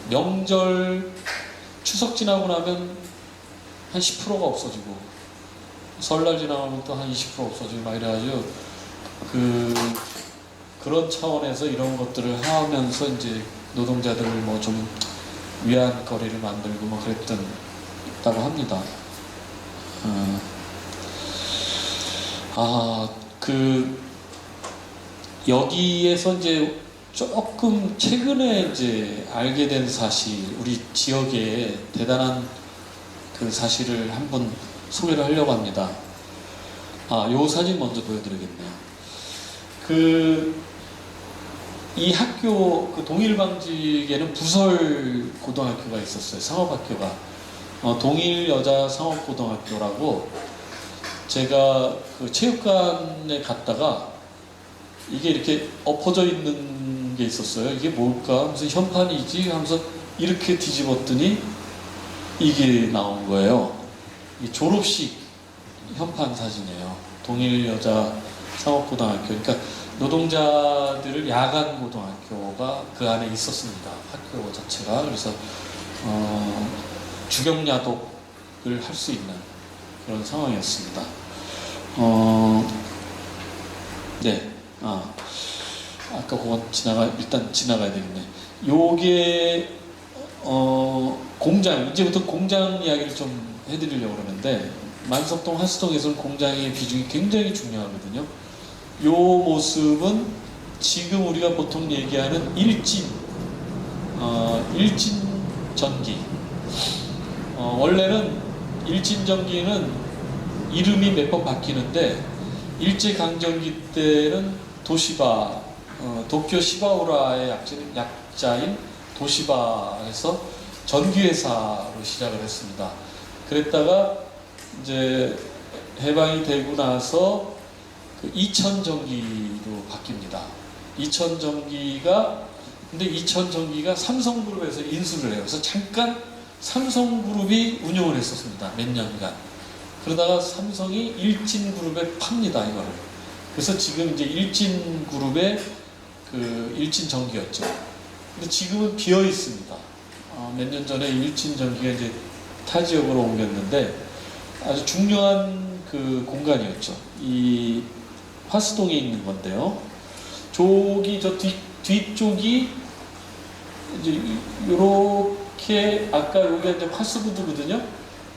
명절 추석 지나고 나면 한 10%가 없어지고 설날 지나가면 또 한 20% 없어지고 막 이래가지고 그런 차원에서 이런 것들을 하면서 이제 노동자들을 뭐 좀 위안 거리를 만들고 뭐 그랬다고 합니다. 여기에서 이제 조금 최근에 이제 알게 된 사실, 우리 지역에 대단한 그 사실을 한번 소개를 하려고 합니다. 요 사진 먼저 보여드리겠네요. 이 학교, 동일방직에는 부설 고등학교가 있었어요. 상업학교가. 동일여자상업고등학교라고, 제가 그 체육관에 갔다가 이게 이렇게 엎어져 있는 게 있었어요. 이게 뭘까? 무슨 현판이지? 하면서 이렇게 뒤집었더니 이게 나온 거예요. 이 졸업식 현판 사진이에요. 동일여자상업고등학교. 그러니까 노동자들을 야간 고등학교가 그 안에 있었습니다. 학교 자체가. 그래서 주경야독을 할 수 있는 그런 상황이었습니다. 네. 아까 그건 일단 지나가야 되겠네. 요게 공장, 이제부터 공장 이야기를 좀 해드리려고 그러는데, 만석동 하수동에서는 공장의 비중이 굉장히 중요하거든요. 요 모습은 지금 우리가 보통 얘기하는 일진 전기. 원래는 일진 전기는 이름이 몇 번 바뀌는데, 일제강점기 때는 도시바, 도쿄 시바우라의 약자인 도시바에서 전기회사로 시작을 했습니다. 그랬다가 이제 해방이 되고 나서 이천전기로 바뀝니다. 근데 이천전기가 삼성그룹에서 인수를 해요. 그래서 잠깐 삼성그룹이 운영을 했었습니다. 몇 년간. 그러다가 삼성이 일진그룹에 팝니다, 이거를. 그래서 지금 이제 일진그룹의 일진전기였죠. 근데 지금은 비어 있습니다. 몇 년 전에 일진전기가 이제 타 지역으로 옮겼는데 아주 중요한 공간이었죠. 이 화수동에 있는 건데요. 저기 뒤쪽이 이제 요렇게, 아까 여기가 이제 화수구두거든요.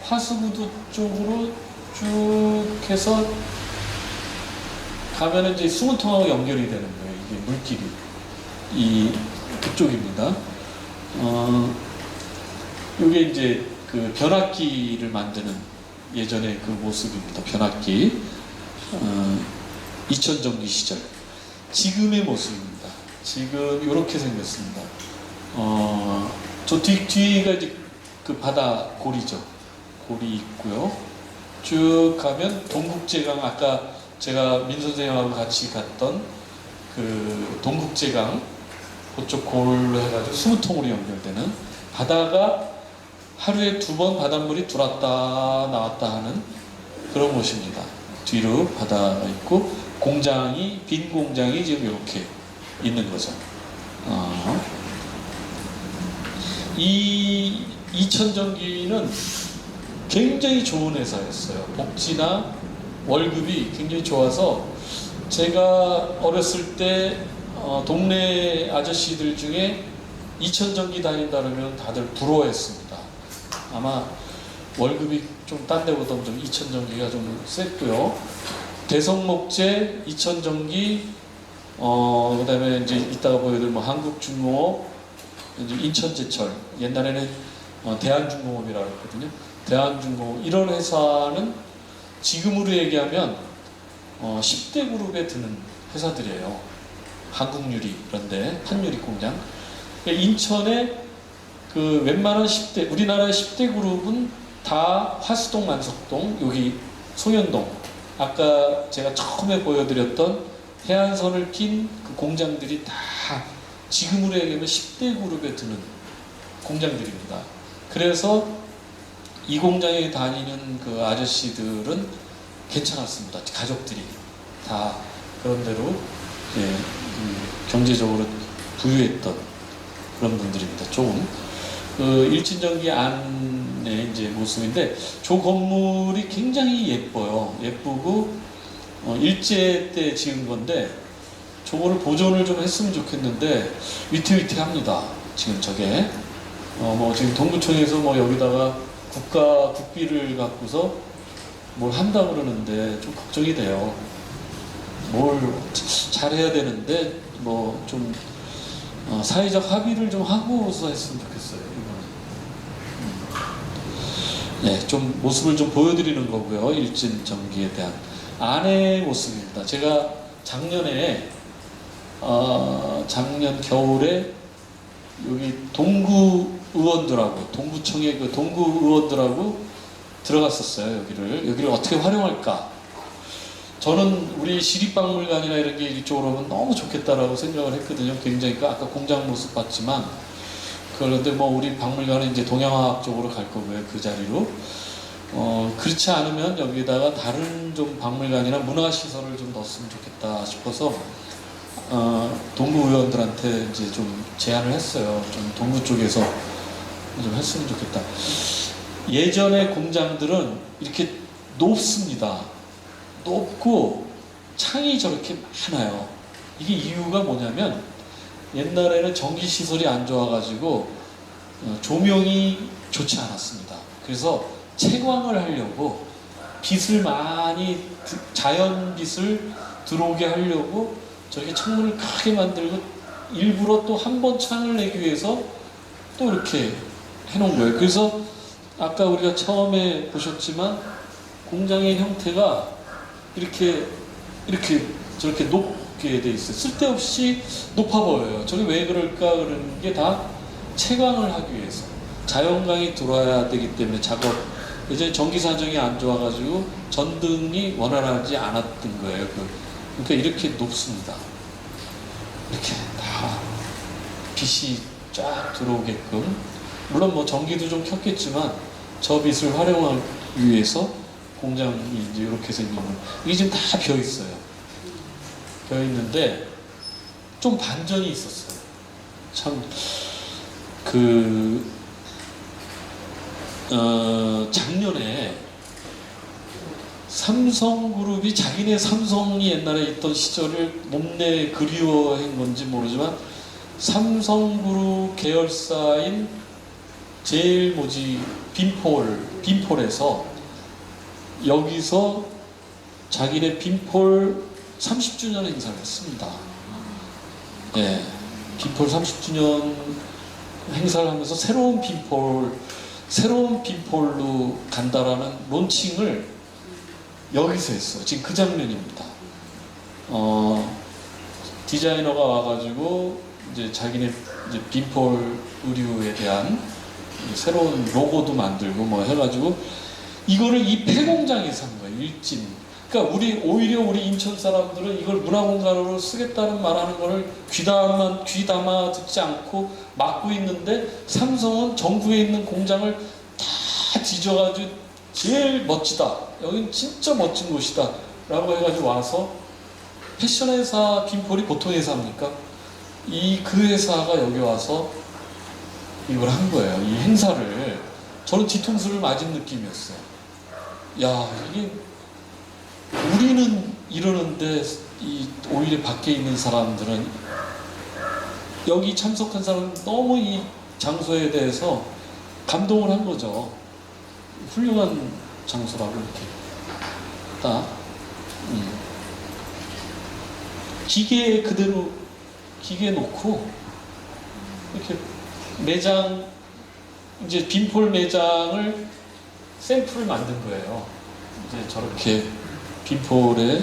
화수구두 쪽으로 쭉 해서 가면은 이제 수문통하고 연결이 되는 거예요. 이게 물길이. 그쪽입니다. 요게 이제 변압기를 만드는 예전의 그 모습입니다. 변압기. 이천전기 시절. 지금의 모습입니다. 지금 요렇게 생겼습니다. 저 뒤가 이제 바다 고리죠. 골이 있고요. 쭉 가면 동국제강, 아까 제가 민 선생님하고 같이 갔던 동국제강, 그쪽 골로 해가지고 수문통으로 연결되는, 바다가 하루에 2번 바닷물이 들어왔다 나왔다 하는 그런 곳입니다. 뒤로 바다가 있고, 빈 공장이 지금 이렇게 있는 거죠. 이 이천전기는 굉장히 좋은 회사였어요. 복지나 월급이 굉장히 좋아서, 제가 어렸을 때 동네 아저씨들 중에 이천전기 다닌다 그러면 다들 부러워했습니다. 아마 월급이 좀 딴 데보다 좀 이천전기가 좀 셌고요. 대성목재, 이천전기, 그다음에 이제 이따가 보여드릴 한국중공업, 이제 인천제철, 옛날에는 대한중공업이라고 했거든요. 대한중공업, 이런 회사는 지금으로 얘기하면 10대 그룹에 드는 회사들이에요. 한국유리, 그런데 한유리 공장. 인천에 웬만한 10대, 우리나라의 10대 그룹은 다 화수동, 만석동, 여기 송현동, 아까 제가 처음에 보여드렸던 해안선을 낀 공장들이 다 지금으로 얘기하면 10대 그룹에 드는 공장들입니다. 그래서 이 공장에 다니는 아저씨들은 괜찮았습니다. 가족들이 다 그런 대로 경제적으로 부유했던 그런 분들입니다. 조금 그 일진전기 안의 이제 모습인데, 저 건물이 굉장히 예뻐요. 예쁘고 일제 때 지은 건데 저거를 보존을 좀 했으면 좋겠는데 위태위태합니다. 지금 저게 뭐 지금 동구청에서 뭐 여기다가 국비를 갖고서 뭘 한다 그러는데 좀 걱정이 돼요. 뭘 잘해야 되는데 뭐 좀 사회적 합의를 좀 하고서 했으면 좋겠어요. 네, 좀 모습을 좀 보여드리는 거고요. 일진 전기에 대한 안의 모습입니다. 제가 작년 겨울에 여기 동구 의원들하고, 동구청의 그 동구 의원들하고 들어갔었어요. 여기를 어떻게 활용할까. 저는 우리 시립박물관이나 이런 게 이쪽으로 오면 너무 좋겠다라고 생각을 했거든요. 굉장히 아까 공장 모습 봤지만, 그런데 뭐 우리 박물관은 이제 동양화학 쪽으로 갈 거고요. 그 자리로. 그렇지 않으면 여기다가 다른 좀 박물관이나 문화시설을 좀 넣었으면 좋겠다 싶어서 동구 의원들한테 이제 좀 제안을 했어요. 좀 동구 쪽에서 좀 했으면 좋겠다. 예전의 공장들은 이렇게 높습니다. 높고 창이 저렇게 많아요. 이게 이유가 뭐냐면 옛날에는 전기시설이 안 좋아가지고 조명이 좋지 않았습니다. 그래서 채광을 하려고 빛을 많이, 자연빛을 들어오게 하려고 저렇게 창문을 크게 만들고 일부러 또 한 번 창을 내기 위해서 또 이렇게 해놓은 거예요. 그래서 아까 우리가 처음에 보셨지만 공장의 형태가 이렇게 저렇게 높게 돼 있어요. 쓸데없이 높아 보여요. 저게 왜 그럴까 그러는 게 다 채광을 하기 위해서, 자연광이 들어와야 되기 때문에. 예전에 전기 사정이 안 좋아가지고 전등이 원활하지 않았던 거예요. 그러니까 이렇게 높습니다. 이렇게 다 빛이 쫙 들어오게끔. 물론 뭐 전기도 좀 켰겠지만 저 빛을 활용하기 위해서 공장이 이제 이렇게 생긴 거. 이게 지금 다 비어 있어요. 비어 있는데 좀 반전이 있었어요. 참 작년에 삼성그룹이 자기네 삼성이 옛날에 있던 시절을 몸내 그리워한 건지 모르지만 삼성그룹 계열사인 빈폴에서 여기서 자기네 빈폴 30주년 행사를 했습니다. 예, 빈폴 30주년 행사를 하면서 새로운 빈폴로 간다라는 론칭을 여기서 했어요. 지금 그 장면입니다. 디자이너가 와가지고 이제 자기네 이제 빈폴 의류에 대한 새로운 로고도 만들고 뭐 해가지고 이거를 이 폐공장에서 한 거예요. 일진. 그러니까 오히려 우리 인천 사람들은 이걸 문화공간으로 쓰겠다는 말하는 거를 귀담아 듣지 않고 막고 있는데, 삼성은 전국에 있는 공장을 다 뒤져가지고 제일 멋지다, 여긴 진짜 멋진 곳이다 라고 해가지고 와서, 패션 회사 빈폴이 보통 회사입니까? 그 회사가 여기 와서 이걸 한 거예요. 이 행사를. 저는 뒤통수를 맞은 느낌이었어요. 야, 이게 우리는 이러는데 오히려 밖에 있는 사람들은, 여기 참석한 사람은 너무 이 장소에 대해서 감동을 한 거죠. 훌륭한 장소라고 이렇게 딱 기계 그대로 기계 놓고 이렇게 매장, 이제 빈폴 매장을 샘플을 만든 거예요. 이제 저렇게 빈폴에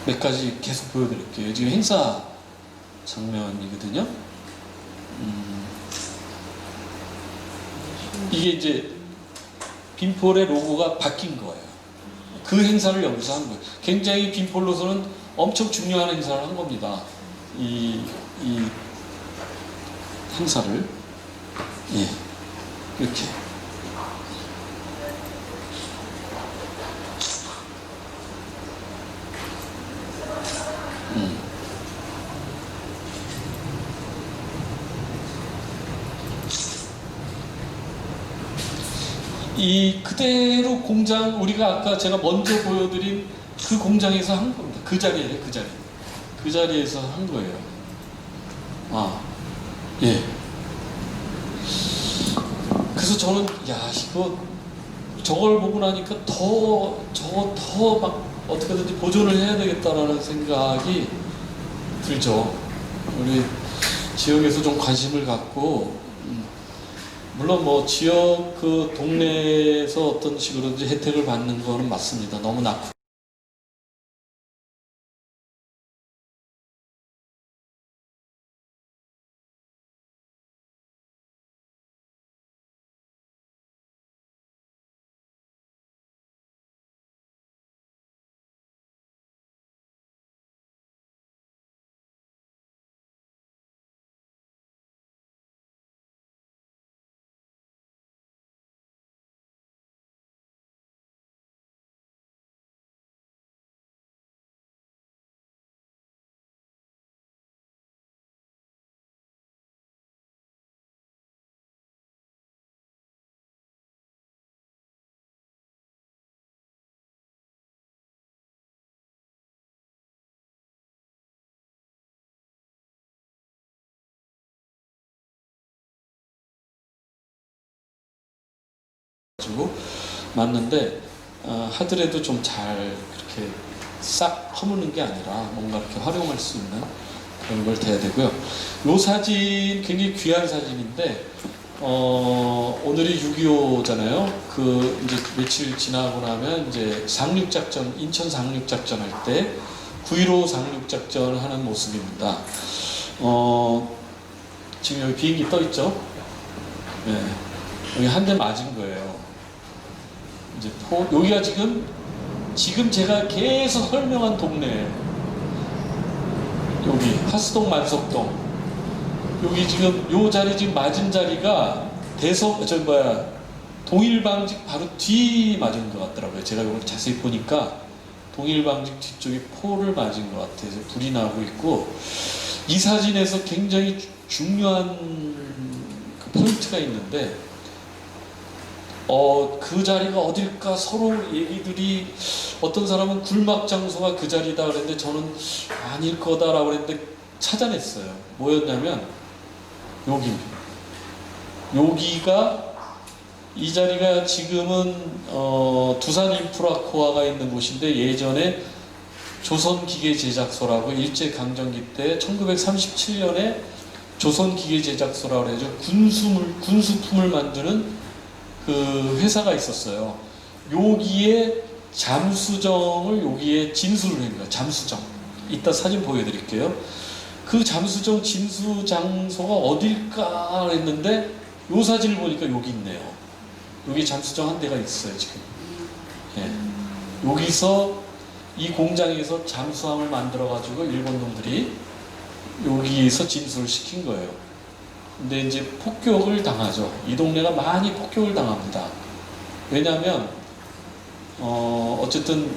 몇 가지 계속 보여드릴게요. 지금 행사 장면이거든요. 이게 이제 빈폴의 로고가 바뀐 거예요. 그 행사를 여기서 한 거예요. 굉장히 빈폴로서는 엄청 중요한 행사를 한 겁니다. 이 행사를. 예, 이렇게. 이 그대로 공장, 우리가 아까 제가 먼저 보여드린 그 공장에서 한 겁니다. 그 자리에, 그 자리. 그 자리에서 한 거예요. 아, 예. 그래서 저는, 야, 이거, 저걸 보고 나니까 저거 더 막 어떻게든지 보존을 해야 되겠다라는 생각이 들죠. 우리 지역에서 좀 관심을 갖고, 물론 뭐 지역 그 동네에서 어떤 식으로든지 혜택을 받는 거는 맞습니다. 너무 나쁘. 가지고 맞는데 하더라도 좀 잘 그렇게 싹 허무는 게 아니라 뭔가 이렇게 활용할 수 있는 그런 걸 돼야 되고요. 이 사진 굉장히 귀한 사진인데 오늘이 6.25잖아요. 그 이제 며칠 지나고 나면 이제 상륙작전, 인천 상륙작전 할 때 9.15 상륙작전을 하는 모습입니다. 지금 여기 비행기 떠 있죠? 네. 여기 한 대 맞은 거예요. 이제 여기가 지금 제가 계속 설명한 동네, 여기 하수동 만석동, 여기 지금 요 자리 지금 맞은 자리가 동일방직 바로 뒤 맞은 것 같더라고요. 제가 이걸 자세히 보니까 동일방직 뒤쪽에 포를 맞은 것 같아서 불이 나고 있고, 이 사진에서 굉장히 중요한 그 포인트가 있는데, 그 자리가 어딜까 서로 얘기들이, 어떤 사람은 굴막 장소가 그 자리다 그랬는데 저는 아닐 거다라고 그랬는데 찾아냈어요. 뭐였냐면 여기가, 이 자리가 지금은 두산 인프라코아가 있는 곳인데, 예전에 조선기계제작소라고 일제강점기 때 1937년에 조선기계제작소라고 해서 군수품을 만드는 그 회사가 있었어요. 여기에 잠수정을 여기에 진수를 한 거예요. 잠수정. 이따 사진 보여드릴게요. 그 잠수정 진수 장소가 어딜까 했는데 요 사진을 보니까 여기 있네요. 여기 잠수정 한 대가 있어요 지금. 예. 여기서 이 공장에서 잠수함을 만들어 가지고 일본 놈들이 여기에서 진수를 시킨 거예요. 근데 이제 폭격을 당하죠. 이 동네가 많이 폭격을 당합니다. 왜냐하면 어쨌든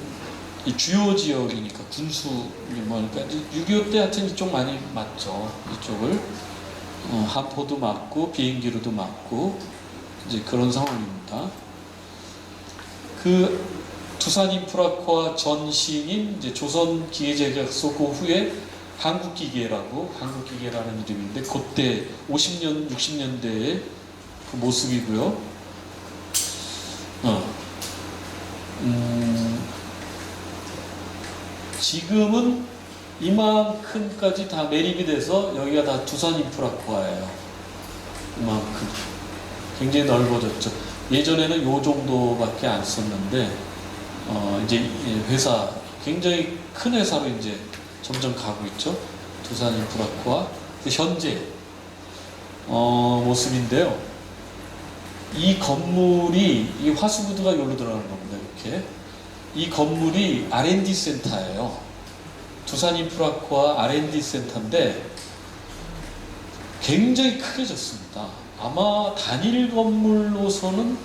이 주요 지역이니까 군수 뭐니까 6.25 때 하여튼 이쪽 많이 맞죠. 이쪽을 함포도 맞고 비행기로도 맞고 이제 그런 상황입니다. 그 두산 인프라코아 전신인 이제 조선 기계제작소 그 후에 한국기계라는 이름인데, 그때 50년, 60년대의 그 모습이고요. 지금은 이만큼까지 다 매립이 돼서 여기가 다 두산 인프라코아예요. 이만큼. 굉장히 넓어졌죠. 예전에는 요 정도밖에 안 썼는데, 이제 회사, 굉장히 큰 회사로 이제 점점 가고 있죠. 두산 인프라코아. 현재 모습인데요. 이 건물이, 이 화수구두가 여기로 들어가는 겁니다. 이렇게. 이 건물이 R&D 센터예요. 두산 인프라코아 R&D 센터인데 굉장히 크게 졌습니다. 아마 단일 건물로서는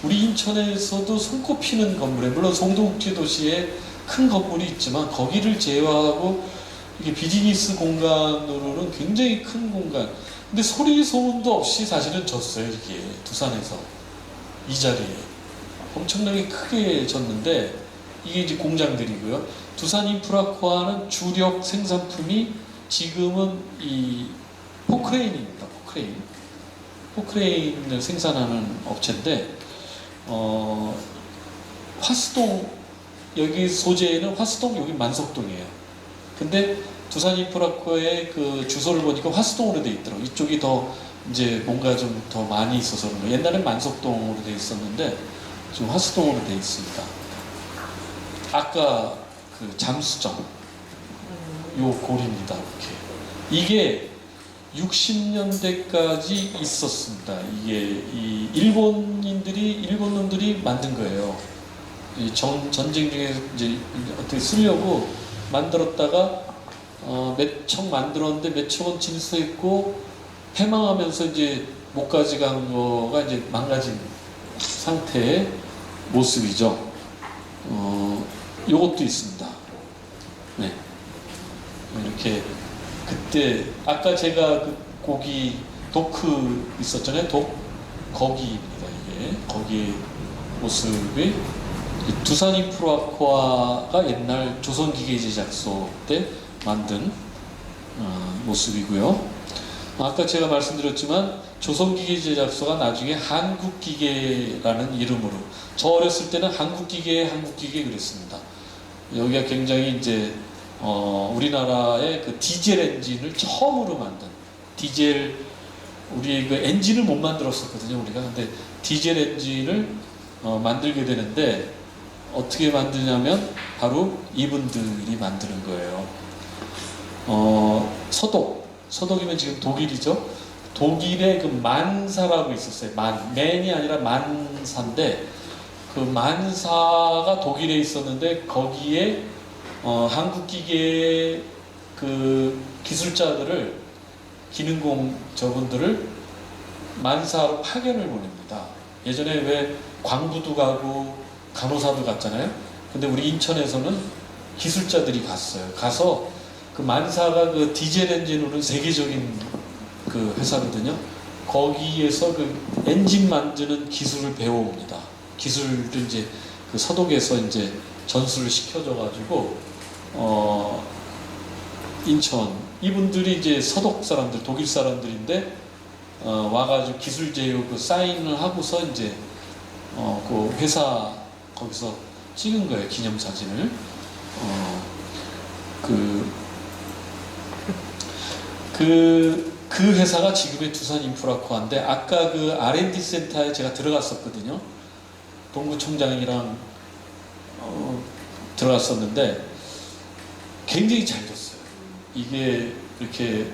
우리 인천에서도 손꼽히는 건물에, 물론 송도국제도시에 큰 건물이 있지만 거기를 제외하고 이게 비즈니스 공간으로는 굉장히 큰 공간. 근데 소리 소문도 없이 사실은 졌어요. 이게 두산에서. 이 자리에 엄청나게 크게 졌는데 이게 이제 공장들이고요. 두산 인프라코아는 주력 생산품이 지금은 이 포크레인입니다. 포크레인을 생산하는 업체인데 화수동 여기 소재는 화수동 여기 만석동이에요. 근데 두산 인프라코의 그 주소를 보니까 화수동으로 돼 있더라고요. 이쪽이 더 이제 뭔가 좀 더 많이 있어서 그런 거예요. 옛날엔 만석동으로 돼 있었는데 지금 화수동으로 돼 있습니다. 아까 그 잠수정 요 고리입니다. 이게 60년대까지 있었습니다. 이게 이 일본 놈들이 만든 거예요. 전쟁 중에 이제 어떻게 쓰려고 만들었다가 몇 척 만들었는데 몇 척은 진수했고 패망하면서 이제 못 가져간 거가 이제 망가진 상태의 모습이죠. 요것도 있습니다. 네. 이렇게 그때 아까 제가 그 고기 도크 있었잖아요. 거기입니다. 이게 거기 모습이 두산 인프라코아가 옛날 조선기계 제작소 때 만든 모습이고요. 아까 제가 말씀드렸지만 조선기계 제작소가 나중에 한국기계라는 이름으로, 저 어렸을 때는 한국기계 그랬습니다. 여기가 굉장히 이제 우리나라의 그 디젤 엔진을 처음으로 만든 우리 그 엔진을 못 만들었었거든요, 우리가. 근데 디젤 엔진을 만들게 되는데 어떻게 만드냐면 바로 이분들이 만드는 거예요. 서독이면 지금 독일이죠. 독일에 그 만사라고 있었어요. 맨이 아니라 만사인데 그 만사가 독일에 있었는데 거기에 한국기계 그 기술자들을 기능공 저분들을 만사로 파견을 보냅니다. 예전에 왜 광부도 가고 간호사도 갔잖아요. 근데 우리 인천에서는 기술자들이 갔어요. 가서 그 만사가 그 디젤 엔진으로는 세계적인 그 회사거든요. 거기에서 그 엔진 만드는 기술을 배워옵니다. 기술을 이제 그 서독에서 이제 전수를 시켜줘가지고 인천 이분들이 이제 서독 사람들, 독일 사람들인데 와가지고 기술 제휴 그 사인을 하고서 이제 그 회사 거기서 찍은 거예요. 기념 사진을. 그 회사가 지금의 두산 인프라코아인데 아까 그 R&D 센터에 제가 들어갔었거든요. 동구청장이랑 들어갔었는데 굉장히 잘 됐어요. 이게 이렇게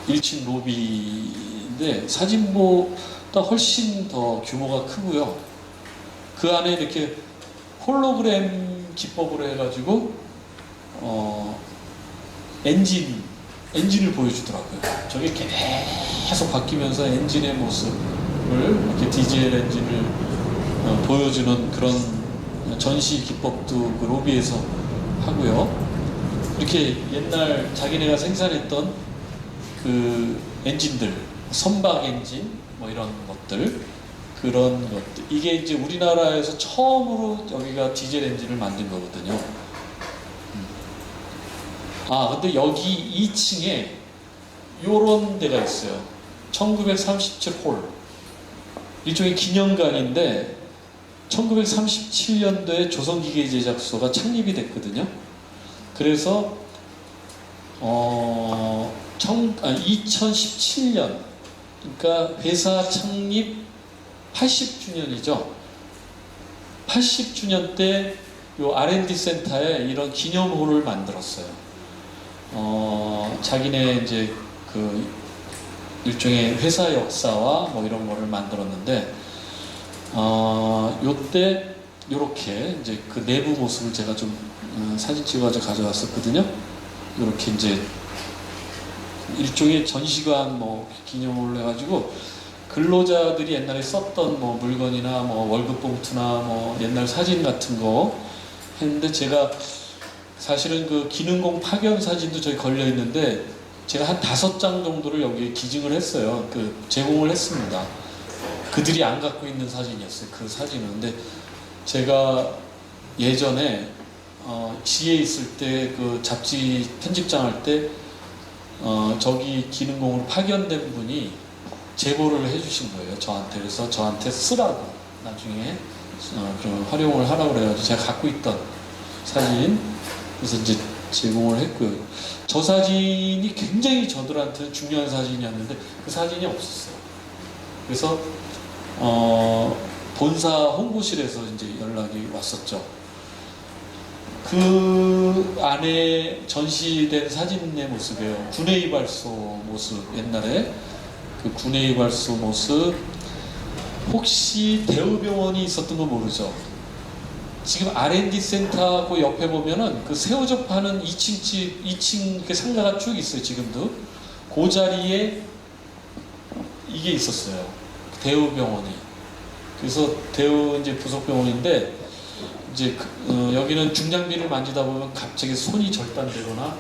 1층 로비인데 사진보다 훨씬 더 규모가 크고요. 그 안에 이렇게 홀로그램 기법으로 해가지고 엔진을 보여주더라고요. 저게 계속 바뀌면서 엔진의 모습을 이렇게 디젤 엔진을 보여주는 그런 전시 기법도 그 로비에서 하고요. 이렇게 옛날 자기네가 생산했던 그 엔진들, 선박 엔진 뭐 이런 것들, 그런 것들, 이게 이제 우리나라에서 처음으로 여기가 디젤 엔진을 만든 거거든요. 근데 여기 2층에 요런 데가 있어요. 1937홀. 일종의 기념관인데 1937년도에 조선기계 제작소가 창립이 됐거든요. 그래서 2017년, 그러니까 회사 창립 80주년이죠. 80주년 때 요 R&D 센터에 이런 기념홀을 만들었어요. 자기네 이제 그 일종의 회사 역사와 뭐 이런 거를 만들었는데, 요때 요렇게 이제 그 내부 모습을 제가 좀 사진 찍어가지고 가져왔었거든요. 요렇게 이제 일종의 전시관 뭐 기념으로 해가지고 근로자들이 옛날에 썼던 뭐 물건이나 뭐 월급 봉투나 뭐 옛날 사진 같은 거 했는데, 제가 사실은 그 기능공 파견 사진도 저기 걸려 있는데 제가 한 5장 정도를 여기에 기증을 했어요. 그 제공을 했습니다. 그들이 안 갖고 있는 사진이었어요. 그 사진은. 근데 제가 예전에 시에 있을 때 그 잡지 편집장 할 때 저기 기능공으로 파견된 분이 제보를 해주신 거예요. 저한테. 그래서 저한테 쓰라고 나중에 그런 활용을 하라고 그래가지고 제가 갖고 있던 사진 그래서 이제 제공을 했고요. 저 사진이 굉장히 저들한테 중요한 사진이었는데 그 사진이 없었어요. 그래서 본사 홍보실에서 이제 연락이 왔었죠. 그 안에 전시된 사진의 모습이에요. 군의 이발소 모습, 옛날에 그 군의 이발소 모습. 혹시 대우병원이 있었던 거 모르죠? 지금 R&D 센터하고 옆에 보면은 그 새우젓 파는 2층 그 상가가 쭉 있어요. 지금도 그 자리에 이게 있었어요. 대우병원이. 그래서 대우 이제 부속병원인데 이제 여기는 중장비를 만지다 보면 갑자기 손이 절단되거나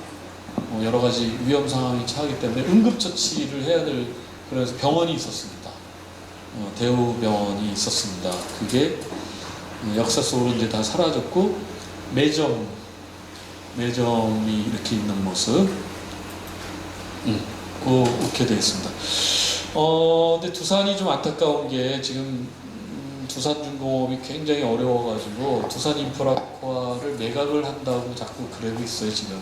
여러 가지 위험 상황이 처하기 때문에 응급처치를 해야 될 그래서 병원이 있었습니다. 대우병원이 있었습니다. 그게 역사 속으로 이제 다 사라졌고 매점이 이렇게 있는 모습 그렇게 되어 있습니다. 근데 두산이 좀 안타까운 게 지금 두산중공업이 굉장히 어려워가지고 두산인프라화를 매각을 한다고 자꾸 그러고 있어요 지금.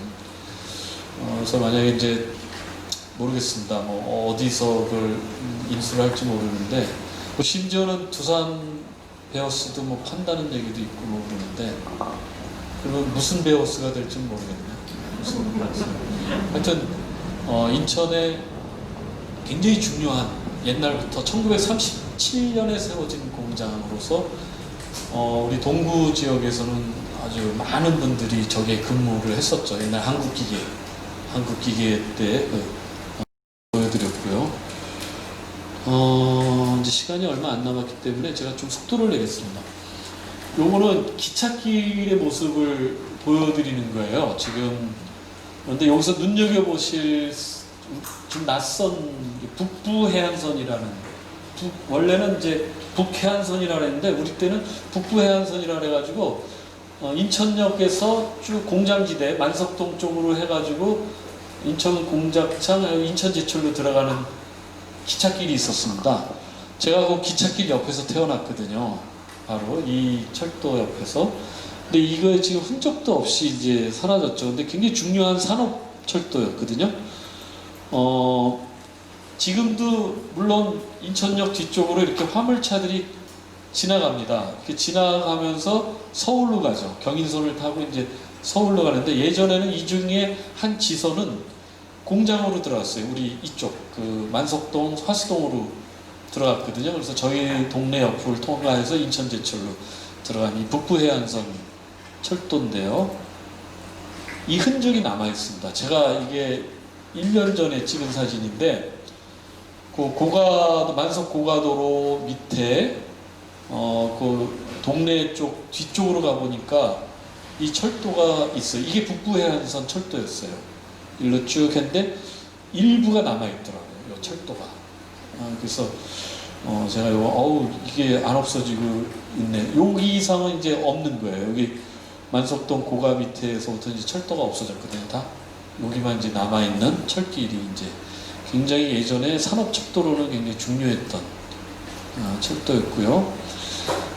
그래서 만약에 이제 모르겠습니다. 뭐 어디서 그걸 인수를 할지 모르는데 뭐 심지어는 두산 베어스도 뭐 판다는 얘기도 있고 뭐 그러는데 그러면 무슨 베어스가 될지 모르겠네요. 무슨 베어스. 하여튼 인천에 굉장히 중요한 옛날부터 1937년에 세워진 공장으로서 우리 동구 지역에서는 아주 많은 분들이 저기에 근무를 했었죠. 옛날 한국기계 때 보여드렸고요. 이제 시간이 얼마 안 남았기 때문에 제가 좀 속도를 내겠습니다. 요거는 기찻길의 모습을 보여드리는 거예요. 지금 그런데 여기서 눈여겨보실 좀 낯선 북부해안선이라는 원래는 이제 북해안선이라고 했는데 우리 때는 북부해안선이라고 해가지고 인천역에서 쭉 공장지대 만석동 쪽으로 해가지고 인천 공작창 인천 제철로 들어가는 기찻길이 있었습니다. 제가 그 기찻길 옆에서 태어났거든요. 바로 이 철도 옆에서. 근데 이거 지금 흔적도 없이 이제 사라졌죠. 근데 굉장히 중요한 산업 철도였거든요. 지금도 물론 인천역 뒤쪽으로 이렇게 화물차들이 지나갑니다. 이렇게 지나가면서 서울로 가죠. 경인선을 타고 이제 서울로 가는데 예전에는 이 중에 한 지선은 공장으로 들어갔어요. 우리 이쪽 그 만석동 화수동으로 들어갔거든요. 그래서 저희 동네 옆을 통과해서 인천 제철로 들어간 이 북부해안선 철도인데요. 이 흔적이 남아 있습니다. 제가 이게 1년 전에 찍은 사진인데 그 만석 고가도로 밑에 그 동네 쪽 뒤쪽으로 가보니까 이 철도가 있어요. 이게 북부해안선 철도였어요. 일로 쭉 했는데 일부가 남아있더라고요. 이 철도가. 그래서 제가 이게 안 없어지고 있네. 여기 이상은 이제 없는 거예요. 여기 만석동 고가 밑에서부터 이제 철도가 없어졌거든요. 다 여기만 이제 남아있는 철길이 이제 굉장히 예전에 산업철도로는 굉장히 중요했던 철도였고요.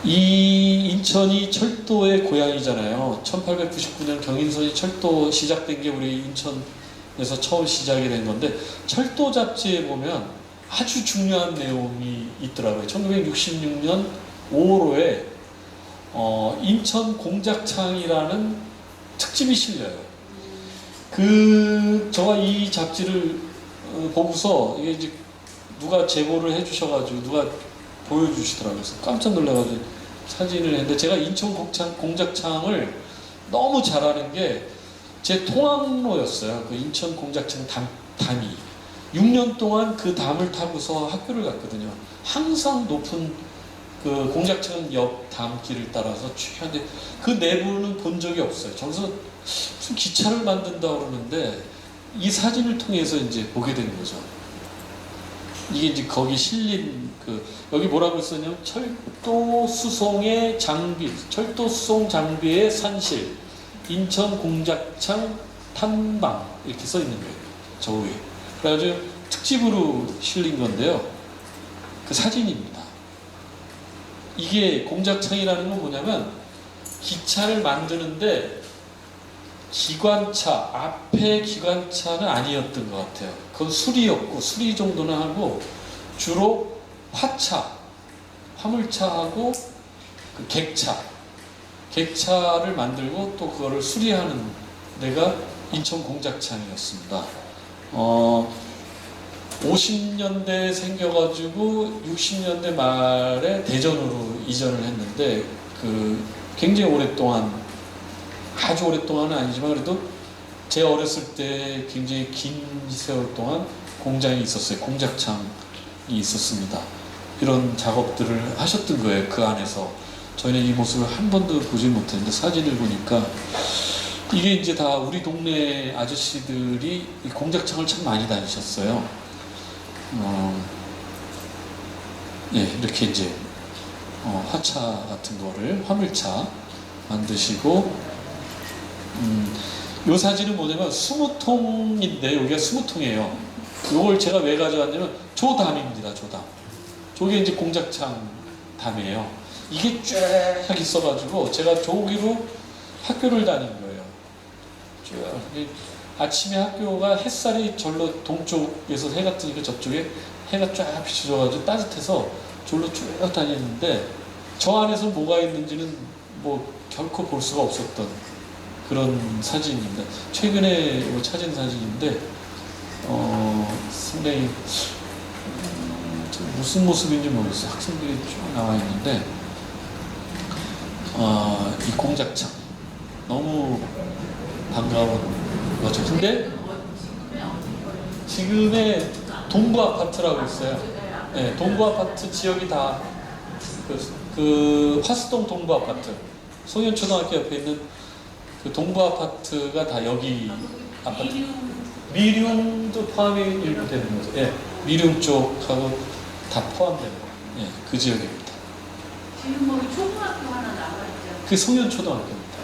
이 인천이 철도의 고향이잖아요. 1899년 경인선이 철도 시작된 게 우리 인천에서 처음 시작이 된 건데 철도 잡지에 보면 아주 중요한 내용이 있더라고요. 1966년 5월호에 인천 공작창이라는 특집이 실려요. 제가 이 잡지를 보고서 이게 이제 누가 제보를 해주셔가지고 누가 보여주시더라고요. 그래서 깜짝 놀라가지고 사진을 했는데 제가 인천 공작창을 너무 잘하는 게 제 통학로였어요. 그 인천 공작창 담이 6년 동안 그 담을 타고서 학교를 갔거든요. 항상 높은 그 공작창 옆 담길을 따라서 쭉 하는데 그 내부는 본 적이 없어요. 저기서 무슨 기차를 만든다 그러는데 이 사진을 통해서 이제 보게 되는 거죠. 이게 이제 거기 실린 여기 뭐라고 썼냐면 철도 수송의 장비, 철도 수송 장비의 산실, 인천 공작창 탐방 이렇게 써 있는 거예요. 저 위에. 그래가지고 특집으로 실린 건데요. 그 사진입니다. 이게 공작창이라는 건 뭐냐면 기차를 만드는데 기관차, 앞에 기관차는 아니었던 것 같아요. 그건 수리였고, 수리 정도는 하고, 주로 화차, 화물차하고 그 객차를 만들고 또 그거를 수리하는 데가 인천 공작창이었습니다. 50년대에 생겨가지고 60년대 말에 대전으로 이전을 했는데, 굉장히 오랫동안, 아주 오랫동안은 아니지만 그래도 제 어렸을 때 굉장히 긴 세월 동안 공장이 있었어요. 공작창이 있었습니다. 이런 작업들을 하셨던 거예요. 그 안에서. 저희는 이 모습을 한 번도 보지 못했는데 사진을 보니까 이게 이제 다 우리 동네 아저씨들이 이 공작창을 참 많이 다니셨어요. 예, 이렇게 이제 화차 같은 거를 화물차 만드시고, 요 사진은 뭐냐면 20통인데 여기가 20통이에요. 요걸 제가 왜 가져왔냐면 조담입니다. 조담. 저게 이제 공작창 담이에요. 이게 쫙 있어가지고 제가 저기로 학교를 다닌 거예요. 아침에 학교가 햇살이 절로 동쪽에서 해가 뜨니까 저쪽에 해가 쫙 비춰져가지고 따뜻해서 절로 쭉 다니는데 저 안에서 뭐가 있는지는 뭐 결코 볼 수가 없었던 그런 사진입니다. 최근에 찾은 사진인데 상당히 무슨 모습인지 모르겠어요. 학생들이 쭉 나와 있는데 이 공작창 너무 반가운 거죠. 근데 지금의 동구 아파트라고 있어요. 네, 동구 아파트 지역이 다 화수동 동구 아파트, 송현초등학교 옆에 있는 그 동부 아파트가 다 여기 아파트. 미룡도 포함이 일부 되는 거죠. 예, 미룡 쪽하고 다 포함되는 거. 예, 그 지역입니다. 지금 뭐 초등학교 하나 나와 있죠. 그 송현초등학교입니다.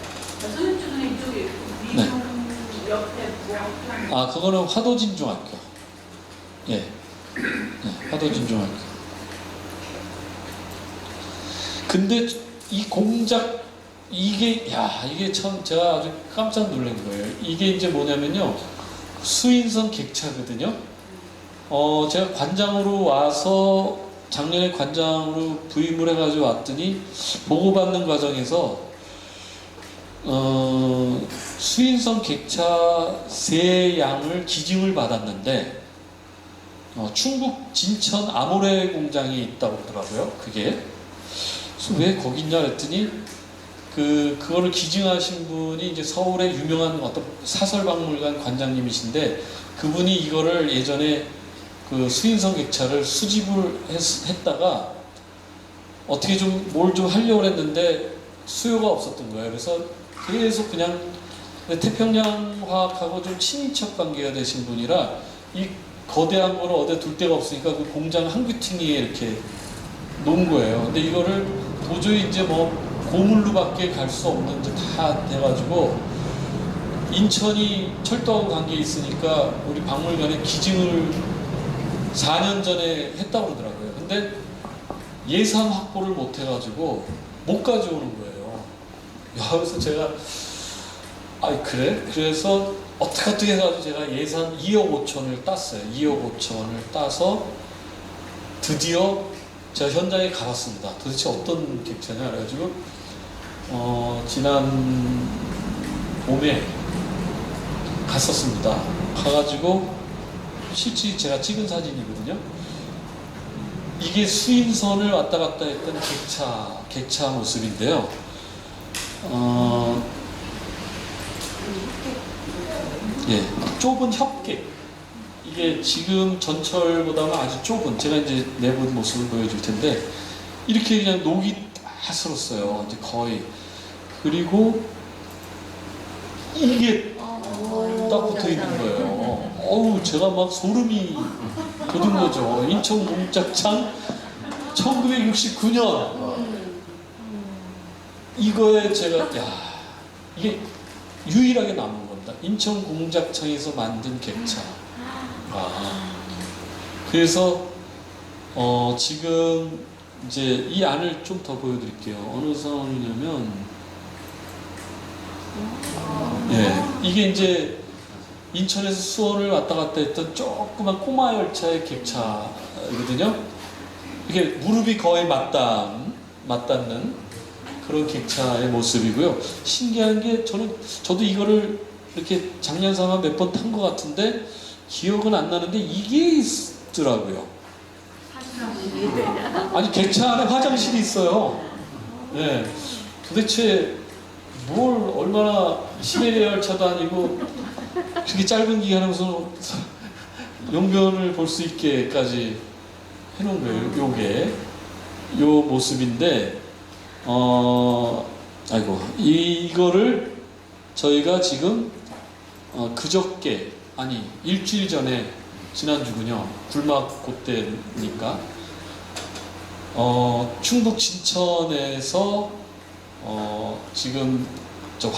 송현초등학교 이쪽에 미룡 네. 옆에 뭐 그거는 화도진중학교. 예, 화도진중학교. 근데 이 공작 이게 참 제가 아주 깜짝 놀란 거예요. 이게 이제 뭐냐면요, 수인선 객차거든요. 제가 관장으로 와서 작년에 관장으로 부임을 해가지고 왔더니 보고받는 과정에서 수인선 객차 3양을 기증을 받았는데 충북 진천 아모레 공장에 있다고 그러더라고요. 그게 그래서 왜 거기 있냐 그랬더니 그거를 기증하신 분이 이제 서울의 유명한 어떤 사설박물관 관장님이신데, 그분이 이거를 예전에 그 수인선 객차를 수집을 했다가 어떻게 뭘 좀 하려고 했는데 수요가 없었던 거예요. 그래서 계속 그냥 태평양 화학하고 좀 친인척 관계가 되신 분이라 이 거대한 거를 어디 둘 데가 없으니까 그 공장 한 귀퉁이에 이렇게 놓은 거예요. 근데 이거를 도저히 이제 뭐 고물로밖에 갈 수 없는 데 다 돼가지고 인천이 철도하고 관계 있으니까 우리 박물관에 기증을 4년 전에 했다고 그러더라고요. 근데 예산 확보를 못 해가지고 못 가져오는 거예요. 그래서 제가 그래? 그래서 어떻게 해가지고 제가 예산 2억 5천을 땄어요. 2억 5천을 따서 드디어 제가 현장에 가봤습니다. 도대체 어떤 객차냐 그래가지고 지난 봄에 갔었습니다. 가가지고 실제 제가 찍은 사진이거든요. 이게 수인선을 왔다 갔다 했던 객차 모습인데요. 예, 좁은 협객. 이게 지금 전철보다는 아주 좁은, 제가 이제 내부 모습을 보여줄 텐데, 이렇게 그냥 녹이 다 슬었어요. 이제 거의. 그리고 이게 딱 붙어 있는 거예요. 어우, 제가 막 소름이 돋은 거죠. 인천공작창 1969년. 이거에 제가, 야, 이게 유일하게 남은 겁니다. 인천공작창에서 만든 객차. 그래서, 지금 이제 이 안을 좀 더 보여드릴게요. 어느 상황이냐면, 예, 이게 이제 인천에서 수원을 왔다 갔다 했던 조그만 꼬마 열차의 객차거든요. 이게 무릎이 거의 맞닿는 그런 객차의 모습이고요. 신기한 게 저도 이거를 이렇게 작년 삼아 몇 번 탄 것 같은데 기억은 안 나는데 이게 있더라고요. 아니, 객차 안에 화장실이 있어요. 네. 도대체 뭘 얼마나 시베리아 열차도 아니고 그렇게 짧은 기간에서 용변을 볼 수 있게까지 해놓은 거예요. 요게 요 모습인데 아이고, 이거를 저희가 지금 그저께, 아니 일주일 전에, 지난주군요. 불막 그때니까 충북 진천에서 지금 저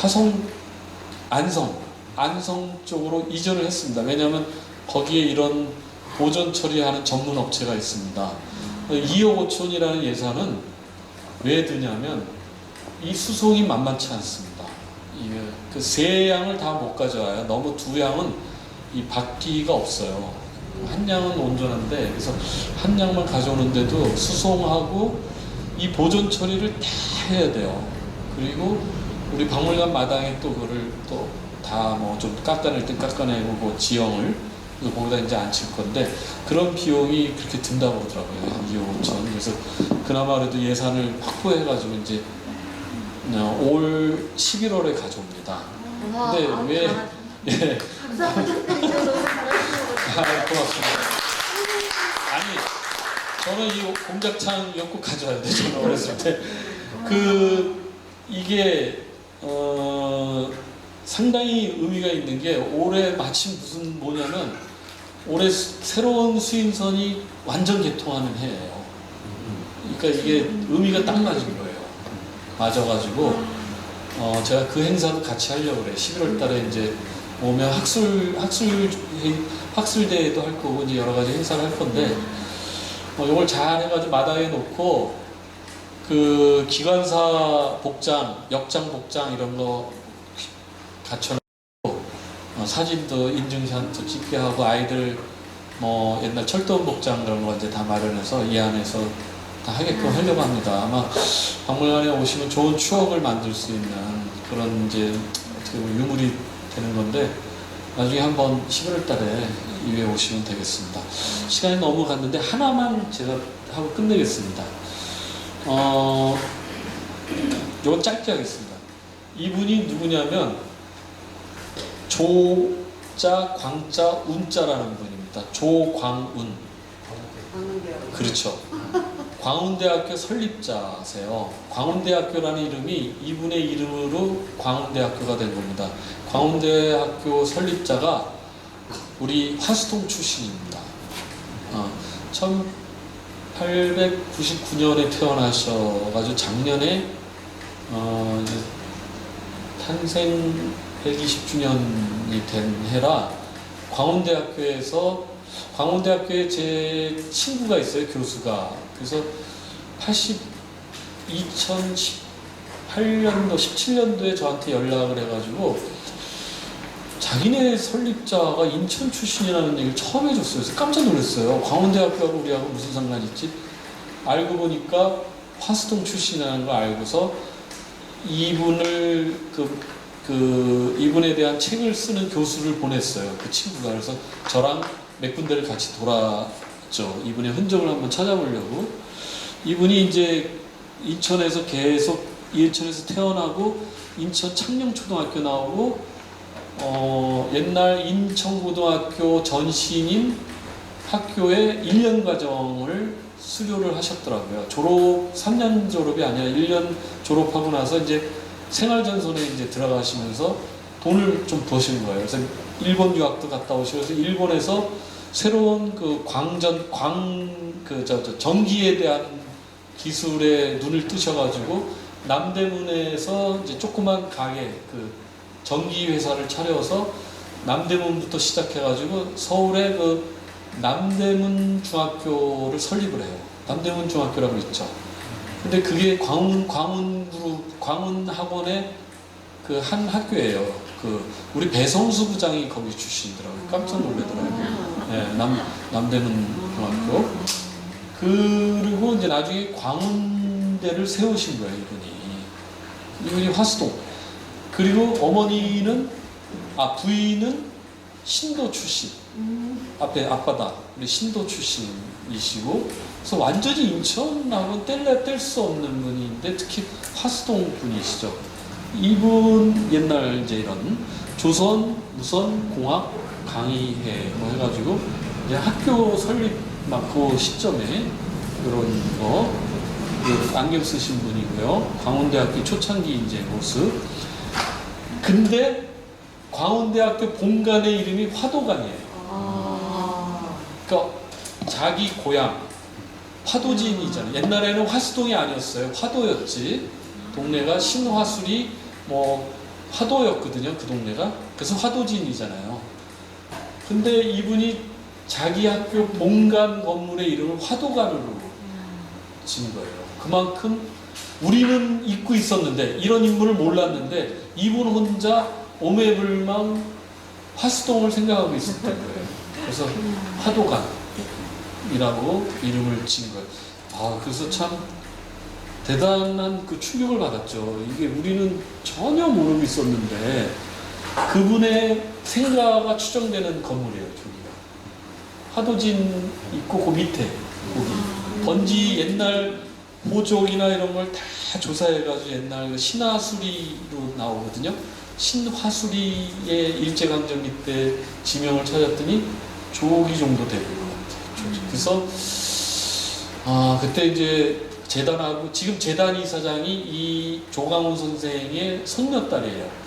안성 쪽으로 이전을 했습니다. 왜냐하면 거기에 이런 보존 처리하는 전문 업체가 있습니다. 2억 5천이라는 예산은 왜 드냐면 이 수송이 만만치 않습니다. 그 세 양을 다 못 가져와요. 너무 두 양은 이 바퀴가 없어요. 한 양은 온전한데, 그래서 한 양만 가져오는데도 수송하고 이 보존 처리를 다 해야 돼요. 그리고 우리 박물관 마당에 또 그거를 또 다 뭐 좀 깎아낼 땐 깎아내고 뭐 지형을 거기다 이제 앉힐 건데, 그런 비용이 그렇게 든다고 그러더라고요. 한 2억 5천. 그래서 그나마 그래도 예산을 확보해가지고 이제 올 11월에 가져옵니다. 근데 왜, 예. 고맙습니다. 아니, 저는 이 공작창 연꽃 가져와야 돼. 저는 어렸을 때. 이게, 상당히 의미가 있는 게, 올해 마침 무슨 뭐냐면, 올해 새로운 수임선이 완전 개통하는 해예요. 그러니까 이게 의미가 딱 맞은 거예요. 맞아가지고, 제가 그 행사도 같이 하려고 그래요. 11월 달에 이제 오면 학술대회도 할 거고, 이제 여러 가지 행사를 할 건데, 이걸 잘 해가지고 마당에 놓고, 그 기관사 복장, 역장 복장 이런 거 갖춰놓고, 사진도 인증샷도 찍게 하고, 아이들 뭐 옛날 철도원 복장 그런 거 이제 다 마련해서 이 안에서 다 하게끔 하려고 합니다. 아마 박물관에 오시면 좋은 추억을 만들 수 있는 그런 이제 어떻게 보면 유물이 되는 건데, 나중에 한번 11월 달에 이외에 오시면 되겠습니다. 시간이 너무 갔는데 하나만 제가 하고 끝내겠습니다. 이건 짧게 하겠습니다. 이분이 누구냐면 조자, 광자, 운자라는 분입니다. 조광운. 그렇죠. 광운대학교 설립자세요. 광운대학교라는 이름이 이분의 이름으로 광운대학교가 된 겁니다. 광운대학교 설립자가 우리 화수동 출신입니다. 1899년에 태어나셔가지고 작년에 이제 탄생 120주년이 된 해라, 광운대학교에 제 친구가 있어요, 교수가. 그래서 2018년도, 17년도에 저한테 연락을 해가지고 자기네 설립자가 인천 출신이라는 얘기를 처음 해줬어요. 그래서 깜짝 놀랐어요. 광운대학교하고 우리하고 무슨 상관이 있지? 알고 보니까 화수동 출신이라는 걸 알고서 이분을 이분에 대한 책을 쓰는 교수를 보냈어요. 그 친구가. 그래서 저랑 몇 군데를 같이 돌았죠. 이분의 흔적을 한번 찾아보려고. 이분이 이제 인천에서 태어나고 인천 창녕초등학교 나오고, 옛날 인천고등학교 전신인 학교에 1년 과정을 수료를 하셨더라고요. 3년 졸업이 아니라 1년 졸업하고 나서 이제 생활전선에 이제 들어가시면서 돈을 좀 버시는 거예요. 그래서 일본 유학도 갔다 오셔서 일본에서 새로운 그 전기에 대한 기술에 눈을 뜨셔가지고 남대문에서 이제 조그만 가게 그 전기 회사를 차려서 남대문부터 시작해가지고 서울에 그 남대문 중학교를 설립을 해요. 남대문 중학교라고 있죠. 근데 그게 광운 학원의 그 한 학교예요. 그 우리 배성수 부장이 거기 출신이더라고요. 깜짝 놀라더라고요. 네, 남대문 중학교. 그리고 이제 나중에 광운대를 세우신 거예요, 이분이 화수동. 그리고 부인은 신도 출신. 앞에 아빠다. 우리 신도 출신이시고, 그래서 완전히 인천하고는 뗄 수 없는 분인데, 특히 화수동 분이시죠. 이분 옛날 이제 이런 조선 무선 공학 강의회 뭐 해가지고 이제 학교 설립 막 그 시점에 이런 거 안경 쓰신 분이고요. 광운대학교 초창기 이제 모습. 근데 광운대학교 본관의 이름이 화도관이에요. 그러니까 자기 고향 화도진이잖아요. 옛날에는 화수동이 아니었어요. 화도였지. 동네가 신화술이 뭐 화도였거든요. 그 동네가. 그래서 화도진이잖아요. 근데 이분이 자기 학교 본관 건물의 이름을 화도관으로 지은 거예요. 그만큼 우리는 잊고 있었는데, 이런 인물을 몰랐는데 이분 혼자 오매불망 화수동을 생각하고 있었던 거예요. 그래서 화도관이라고 이름을 지은 거예요. 그래서 참 대단한 그 충격을 받았죠. 이게 우리는 전혀 모르고 있었는데 그분의 생가가 추정되는 건물이에요. 저기가 화도진 있고 그 밑에 거기 번지 옛날 보족이나 이런 걸 다 조사해가지고 옛날 그 신화수리로 나오거든요. 신화수리의 일제강점기 때 지명을 찾았더니 조기 정도 되는 것 같아요. 그래서 그때 이제 재단하고, 지금 재단 이사장이 이 조강훈 선생의 손녀딸이에요.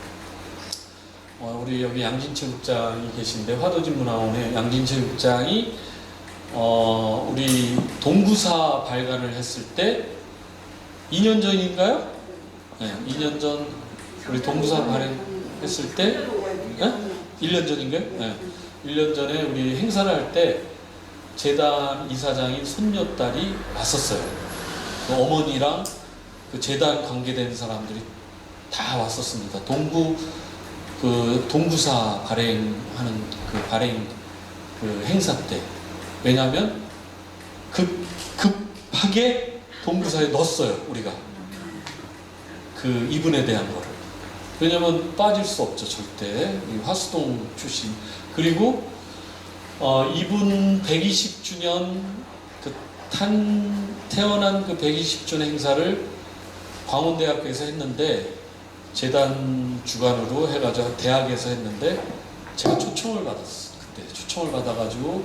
우리 여기 양진체육장이 계신데, 화도진 문화원의 양진체육장이 우리 동구사 발간을 했을 때 2년 전인가요? 네, 2년 전 우리 동구사 발행했을 때 1년 전인가요? 네, 1년 전에 우리 행사를 할 때 재단 이사장인 손녀딸이 왔었어요. 그 어머니랑 그 재단 관계된 사람들이 다 왔었습니다. 동구사 발행하는 그 발행 그 행사 때. 왜냐하면 급하게 동구사에 넣었어요, 우리가. 그 이분에 대한 거를. 왜냐면 빠질 수 없죠, 절대. 이 화수동 출신. 그리고 이분 120주년 태어난 그 120주년 행사를 광운대학교에서 했는데, 재단 주관으로 해가지고 대학에서 했는데, 제가 초청을 받았어요. 그때 초청을 받아가지고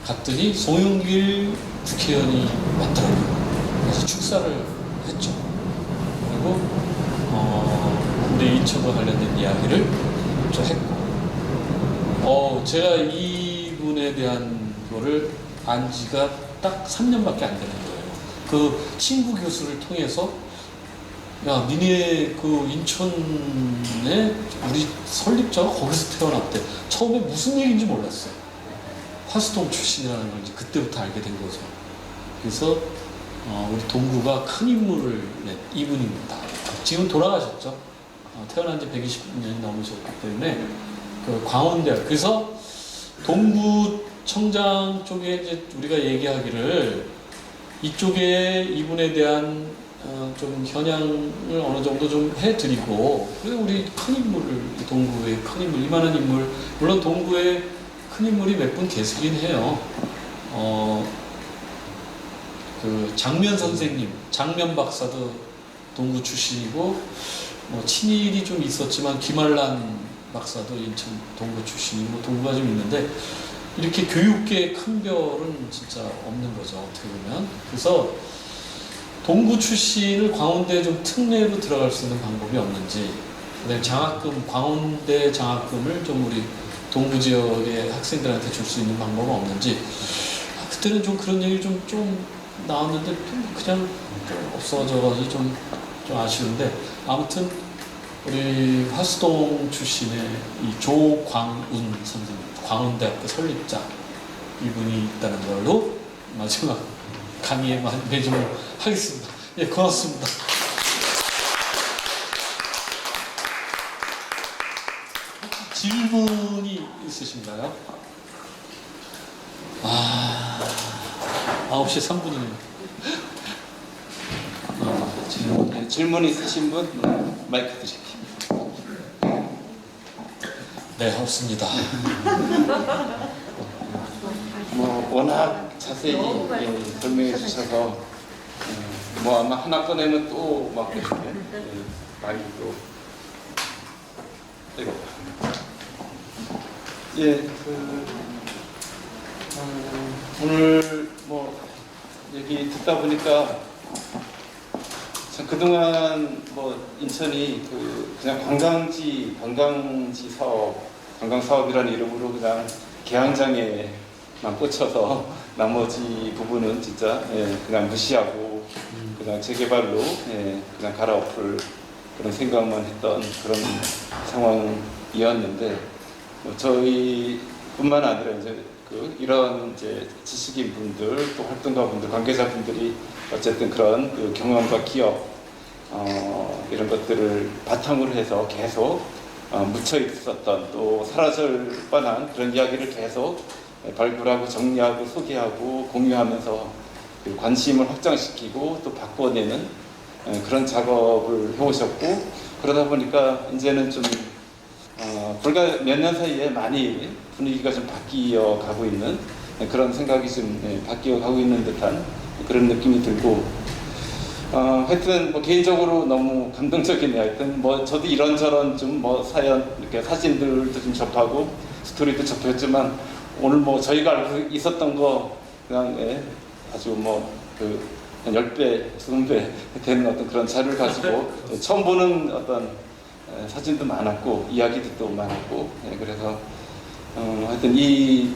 갔더니 송영길 국회의원이 왔더라고요. 그래서 축사를 했죠. 그리고 우리 인천과 관련된 이야기를 좀 했고, 제가 이분에 대한 거를 안 지가 딱 3년밖에 안 되는 거예요. 그 친구 교수를 통해서, 야, 니네 그 인천에 우리 설립자가 거기서 태어났대. 처음에 무슨 얘기인지 몰랐어요. 화수동 출신이라는 걸 이제 그때부터 알게 된 거죠. 그래서 우리 동구가 큰 인물을 낸 이분입니다. 지금 돌아가셨죠. 태어난 지 120년이 넘으셨기 때문에 그 광운대학. 그래서 동구청장 쪽에 이제 우리가 얘기하기를, 이쪽에 이분에 대한 좀 현양을 어느 정도 좀 해드리고, 그리고 우리 큰 인물을, 동구의 큰 인물, 이만한 인물, 물론 동구에 큰 인물이 몇 분 계시긴 해요. 그 장면 선생님, 장면 박사도 동구 출신이고, 뭐 친일이 좀 있었지만 김한란 박사도 인천 동구 출신이고, 뭐 동구가 좀 있는데, 이렇게 교육계의 큰 별은 진짜 없는 거죠, 어떻게 보면. 그래서 동구 출신을 광운대에 좀 특례로 들어갈 수 있는 방법이 없는지, 그다음에 장학금, 광운대 장학금을 좀 우리 동부 지역의 학생들한테 줄 수 있는 방법은 없는지. 그때는 좀 그런 얘기 좀 나왔는데 그냥 좀 없어져가지고 좀 아쉬운데, 아무튼 우리 화수동 출신의 이 조광운 선생님, 광운대학교 설립자, 이분이 있다는 걸로 마지막 강의에 매진을 하겠습니다. 예, 고맙습니다. 질문이 있으신가요? 9시 3분이네요. 질문 있으신 분? 마이크 드릴게요. 네, 없습니다. 워낙 자세히 설명해 주셔서 아마 하나 꺼내면 또 막 이렇게 많이 또 이거 오늘 얘기 듣다 보니까 참 그동안 인천이 그냥 관광지 관광 사업이라는 이름으로 그냥 개항장에만 꽂혀서 나머지 부분은 진짜 그냥 무시하고 그냥 재개발로 그냥 갈아엎을 그런 생각만 했던 그런 상황이었는데, 저희뿐만 아니라 이제 이런 이제 지식인 분들, 또 활동가 분들, 관계자 분들이 어쨌든 그런 경험과 기억 이런 것들을 바탕으로 해서 계속 묻혀 있었던, 또 사라질 뻔한 그런 이야기를 계속 발굴하고 정리하고 소개하고 공유하면서 관심을 확장시키고 또 바꿔내는 그런 작업을 해오셨고, 그러다 보니까 이제는 좀 불과 몇 년 사이에 많이 분위기가 좀 바뀌어 가고 있는 그런 생각이 좀 바뀌어 가고 있는 듯한 그런 느낌이 들고, 하여튼 개인적으로 너무 감동적이네요. 하여튼 저도 이런저런 좀 사연, 이렇게 사진들도 좀 접하고 스토리도 접했지만, 오늘 저희가 알고 있었던 거 그냥 아주 한 10배, 20배 되는 어떤 그런 자료를 가지고 처음 보는 어떤 사진도 많았고 이야기도 또 많았고, 그래서 하여튼 이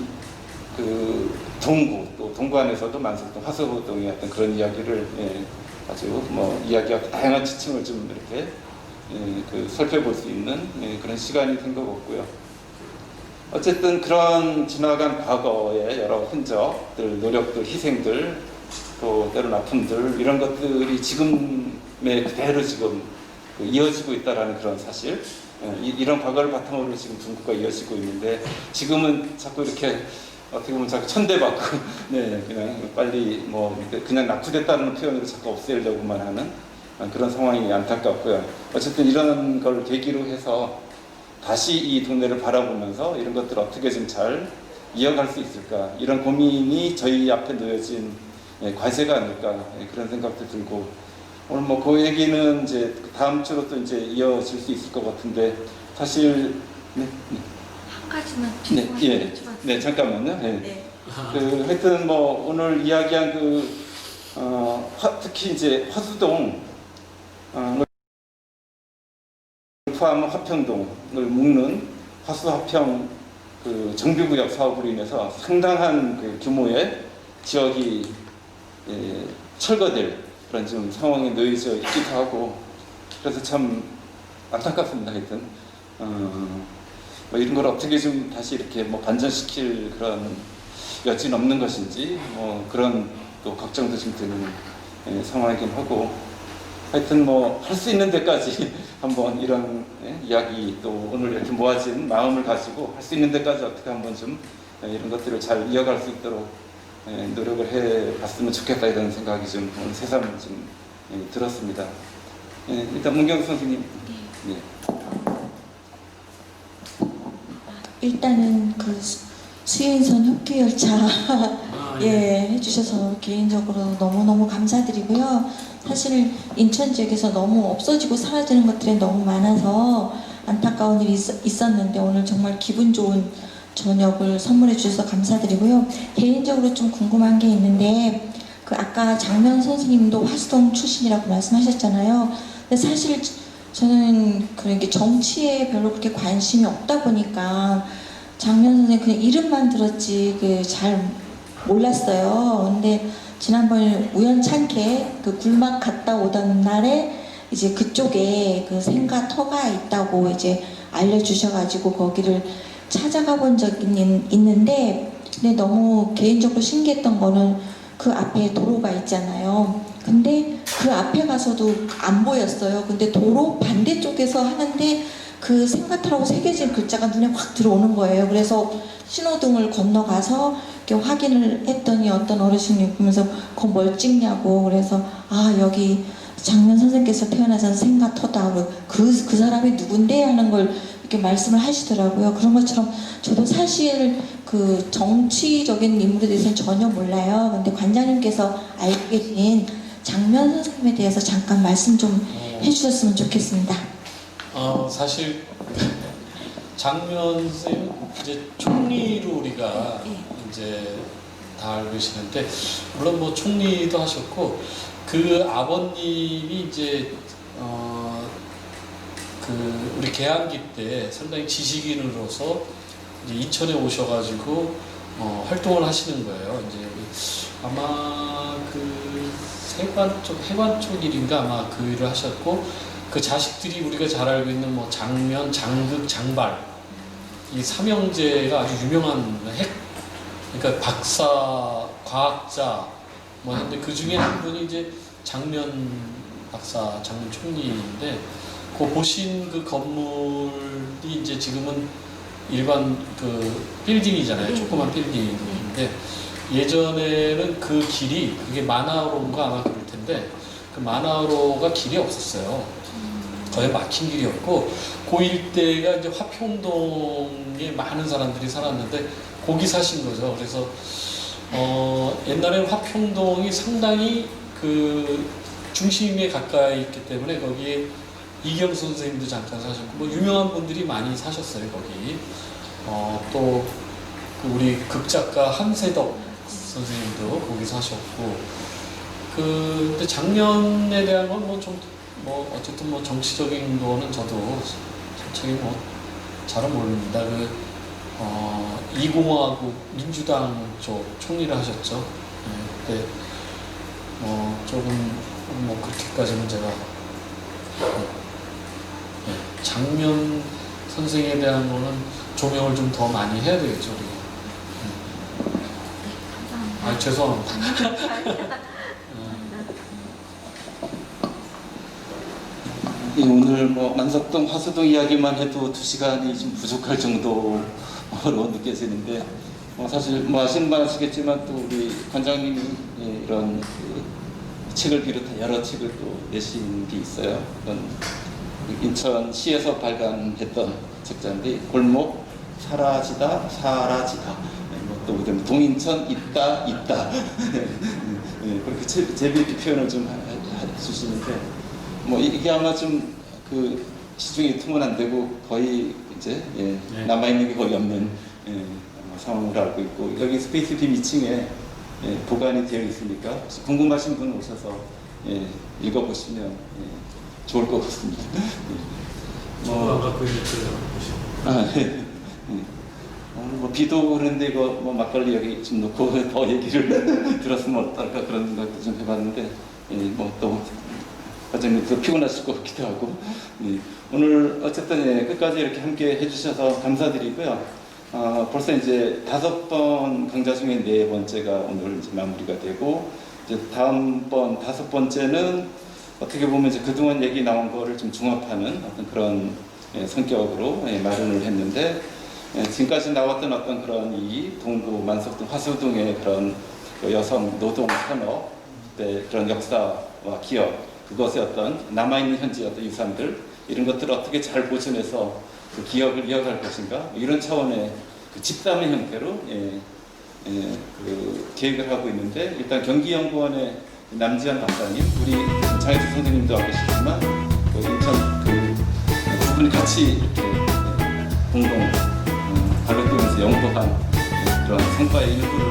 동구, 또 동구 안에서도 만석동, 화서동의 어떤 그런 이야기를 아주 이야기하고 다양한 지층을 좀 이렇게 살펴볼 수 있는 그런 시간이 된 것 같고요. 어쨌든 그런 지나간 과거의 여러 흔적들, 노력들, 희생들, 또 때로는 아픔들, 이런 것들이 지금의 그대로 지금 이어지고 있다라는 그런 사실, 이런 과거를 바탕으로 지금 중국과 이어지고 있는데, 지금은 자꾸 이렇게 어떻게 보면 자꾸 천대받고 그냥 빨리 그냥 낙후됐다는 표현으로 자꾸 없애려고만 하는 그런 상황이 안타깝고요. 어쨌든 이런 걸 계기로 해서 다시 이 동네를 바라보면서 이런 것들을 어떻게 좀 잘 이어갈 수 있을까, 이런 고민이 저희 앞에 놓여진 과제가 아닐까, 그런 생각도 들고, 오늘 그 얘기는 이제 다음 주로 또 이제 이어질 수 있을 것 같은데, 사실 한 가지만 네, 잠깐만요. 하여튼 오늘 이야기한 특히 이제 화수동 포함한 화평동을 묶는 화수화평 정비구역 사업으로 인해서 상당한 규모의 지역이 철거될 그런 지금 상황에 놓여져 있기도 하고, 그래서 참 안타깝습니다. 하여튼 이런 걸 어떻게 좀 다시 이렇게 반전시킬 그런 여지는 없는 것인지 그런 또 걱정도 좀 드는 상황이긴 하고, 하여튼 할 수 있는 데까지 한번 이런 이야기, 또 오늘 이렇게 모아진 마음을 가지고 할 수 있는 데까지 어떻게 한번 좀 이런 것들을 잘 이어갈 수 있도록 노력을 해봤으면 좋겠다, 이런 생각이 좀 오늘 새삼 좀 들었습니다. 일단 문경수 선생님. 네. 일단은 수인선 협규열차 해주셔서 개인적으로 너무너무 감사드리고요. 사실 인천 지역에서 너무 없어지고 사라지는 것들이 너무 많아서 안타까운 일이 있었는데, 오늘 정말 기분 좋은 저녁을 선물해 주셔서 감사드리고요. 개인적으로 좀 궁금한 게 있는데, 아까 장면 선생님도 화수동 출신이라고 말씀하셨잖아요. 근데 사실 저는 그런 게 정치에 별로 그렇게 관심이 없다 보니까 장면 선생님 그냥 이름만 들었지 그 잘 몰랐어요. 근데 지난번에 우연찮게 그 굴막 갔다 오던 날에 이제 그쪽에 그 생가터가 있다고 이제 알려주셔가지고 거기를 찾아가 본 적이 있는데, 근데 너무 개인적으로 신기했던 거는 그 앞에 도로가 있잖아요. 근데 그 앞에 가서도 안 보였어요. 근데 도로 반대쪽에서 하는데 그 생가터라고 새겨진 글자가 눈에 확 들어오는 거예요. 그래서 신호등을 건너가서 이렇게 확인을 했더니 어떤 어르신이 보면서 그거 뭘 찍냐고, 그래서 아 여기 장면 선생님께서 태어나서 생가터다, 그 사람이 누군데 하는 걸 이렇게 말씀을 하시더라고요. 그런 것처럼 저도 사실 그 정치적인 인물에 대해서는 전혀 몰라요. 근데 관장님께서 알고 계신 장면 선생님에 대해서 잠깐 말씀 좀 해주셨으면 좋겠습니다. 사실 장면 선생님 이제 총리로 우리가 이제 다 알고 계시는데, 물론 뭐 총리도 하셨고 그 아버님이 이제 그 우리 개항기 때 상당히 지식인으로서 이제 인천에 오셔가지고 활동을 하시는 거예요. 이제 아마 그 해관 쪽 일인가 아마 그 일을 하셨고, 그 자식들이 우리가 잘 알고 있는 뭐 장면, 장극, 장발 이 삼형제가 아주 유명한 그러니까 박사, 과학자 뭐 했는데 그 중에 한 분이 이제 장면 박사, 장면 총리인데, 그 보신 그 건물이 이제 지금은 일반 그 빌딩이잖아요. 조그만 빌딩인데, 예전에는 그 길이 그게 만화로인가 아마 그럴 텐데 그 만화로가 길이 없었어요. 거의 막힌 길이었고, 그 일대가 이제 화평동에 많은 사람들이 살았는데 거기 사신 거죠. 그래서 옛날에 화평동이 상당히 그 중심에 가까이 있기 때문에 거기에 이경수 선생님도 잠깐 사셨고 뭐 유명한 분들이 많이 사셨어요 거기. 또 그 우리 극작가 한세덕 선생님도 거기 사셨고, 근데 장면에 대한 건 뭐 어쨌든 뭐 정치적인 거는 저도 솔직히 뭐 잘은 모릅니다. 이공화국 민주당 쪽 총리를 하셨죠. 네, 그때 조금 뭐 그렇게까지는 제가 장면 선생에 대한 거는 조명을 좀 더 많이 해야 되겠죠 우리가. 죄송합니다. 오늘 뭐 만석동, 화수동 이야기만 해도 2시간이 좀 부족할 정도로 느껴지는데, 사실 뭐 아시는 분 아시겠지만 또 우리 관장님이 이런 그 책을 비롯한 여러 책을 또 내신 게 있어요. 인천시에서 발간했던 책자인데, 골목 사라지다 사라지다, 또 동인천 있다 그렇게 재미있게 표현을 좀 해주시는데, 뭐 이게 아마 좀 그 시중에 통은 안 되고 거의 이제 남아 있는 게 거의 없는 상황으로 알고 있고, 여기 스페이스 빔 2층에 보관이 되어 있으니까 궁금하신 분 오셔서 읽어보시면 좋을 것 같습니다. 갖고 있는 오늘 뭐 비도 오는데 이거 뭐 막걸리 여기 좀 놓고 더 얘기를 들었으면 어떨까 그런 생각도 좀 해봤는데, 뭐 또 과장님도 피곤하실 것 같기도 하고, 오늘 어쨌든 끝까지 이렇게 함께 해주셔서 감사드리고요. 벌써 이제 5번 강좌 중에 4번째가 오늘 이제 마무리가 되고, 이제 다음번 5번째는 어떻게 보면 이제 그동안 얘기 나온 거를 좀 종합하는 어떤 그런 성격으로 마련을 했는데, 지금까지 나왔던 어떤 그런 이 동구, 만석동, 화수동의 그런 여성 노동 산업의 그런 역사와 기업, 그것의 어떤 남아있는 현지 어떤 유산들, 이런 것들을 어떻게 잘 보존해서 그 기업을 이어갈 것인가, 이런 차원의 그 집단의 형태로 그 계획을 하고 있는데, 일단 경기연구원의 남지한 박사님, 우리 장혜수 선생님도 알고 계시지만 그 인천 두 분이 같이 이렇게 공동 발로 뛰면서 연구한 그런 성과의 일부를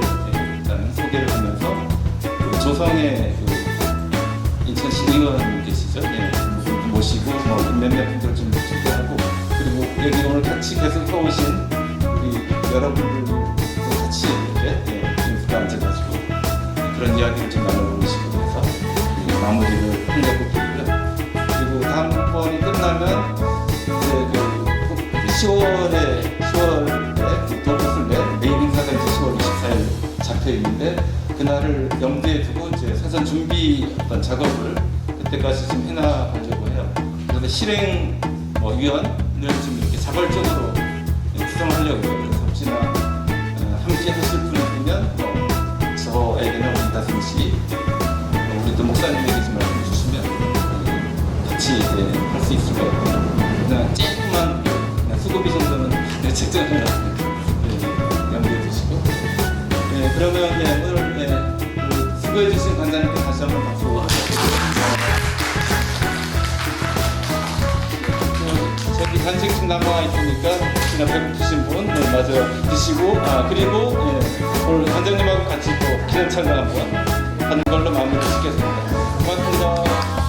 일단 소개를 하면서, 그 조성의 인천시 의원 계시죠? 모시고 몇몇 분들 좀 소개하고, 그리고 여기 오늘 같이 계속 해오신 우리 여러분들도 같이 이렇게 인프가 앉아가지고 그런 이야기를 좀 나눠보고 싶고 해서 마무리를 하려고 보고요. 그리고 다음번이 끝나면 이제 10월에 더블슬레 메인 행사가 이제 10월 24일 잡혀 있는데 그날을 염두에 두고 이제 사전 준비 어떤 작업을 그때까지 좀 해나가려고 해요. 그런데 실행 위원을 좀 이렇게 자발적으로 구성하려고 해요. 그래서 혹시나 함께 하실 분이 있으면 저에게는 우리 다솜씨 우리 또 목사님에게 좀 말씀해 주시면 같이 할 수 있을 것 같아요. 그냥 조금만 수고비 정도는 책정을 염두에 두시고 그러면 오늘 수고해 주신 관장님께 다시 한번 박수 저기 간식 좀 남아 있으니까 혹시나 배고프신 분 마저 드시고 그리고 오늘 관장님하고 같이 또 기념 촬영 한번 하는 걸로 마무리 짓겠습니다. 고맙습니다.